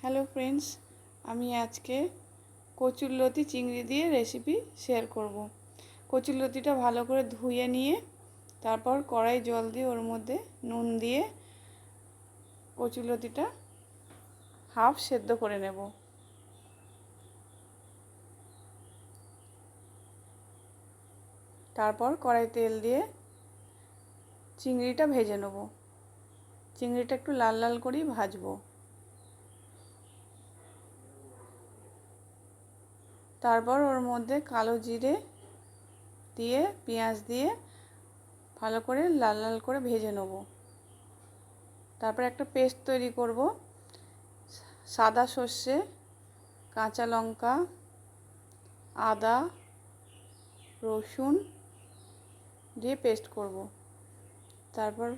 Hello friends, আমি আজকে কচুরলতি চিংড়ি দিয়ে রেসিপি শেয়ার করব। কচুরলতিটা ভালো করে ধুয়ে নিয়ে তারপর কড়াই জল দিয়ে ওর মধ্যে নুন দিয়ে কচুরলতিটা হাফ সেদ্ধ করে নেব। তারপর কড়াই তেল দিয়ে চিংড়িটা ভেজে নেব। চিংড়িটা একটু লাল লাল করেই ভাজবো। তারপর ওর মধ্যে কালো জিরে দিয়ে পেঁয়াজ দিয়ে ভালো করে লাল লাল করে ভেজে নেব। তারপর একটা পেস্ট তৈরি করব। সাদা সর্ষে, কাঁচা লঙ্কা, আদা, রসুন দিয়ে পেস্ট করব। তারপর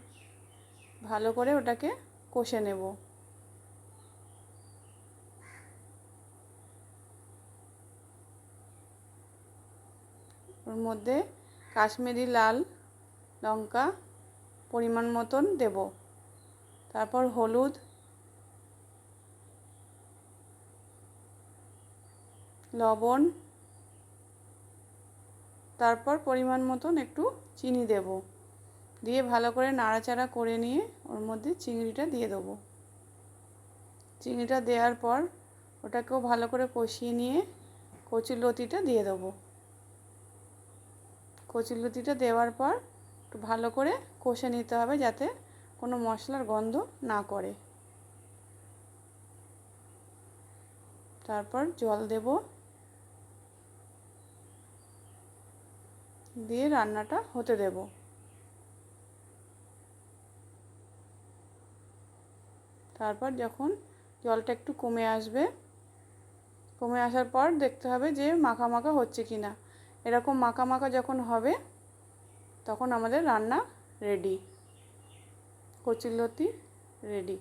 ভালো করে ওটাকে কষে নেব। ওর মধ্যে কাশ্মীরি লাল লঙ্কা পরিমাণ মতন দেব। তারপর হলুদ, লবণ, তারপর পরিমাণ মতন একটু চিনি দেব। দিয়ে ভালো করে নাড়াচাড়া করে নিয়ে ওর মধ্যে চিংড়িটা দিয়ে দেবো। চিংড়িটা দেওয়ার পর ওটাকেও ভালো করে কষিয়ে নিয়ে কচুরলতিটা দিয়ে দেবো। কচুরলতিটা দেওয়ার পর একটু ভালো করে কষে নিতে হবে যাতে কোনো মশলার গন্ধ না করে। তারপর জল দেব, দিয়ে রান্নাটা হতে দেব। তারপর যখন জলটা একটু কমে আসবে, কমে আসার পর দেখতে হবে যে মাখা মাখা হচ্ছে কি না। এরকম মাখা মাখা যখন হবে তখন আমাদের রান্না রেডি, কচুরলতি রেডি।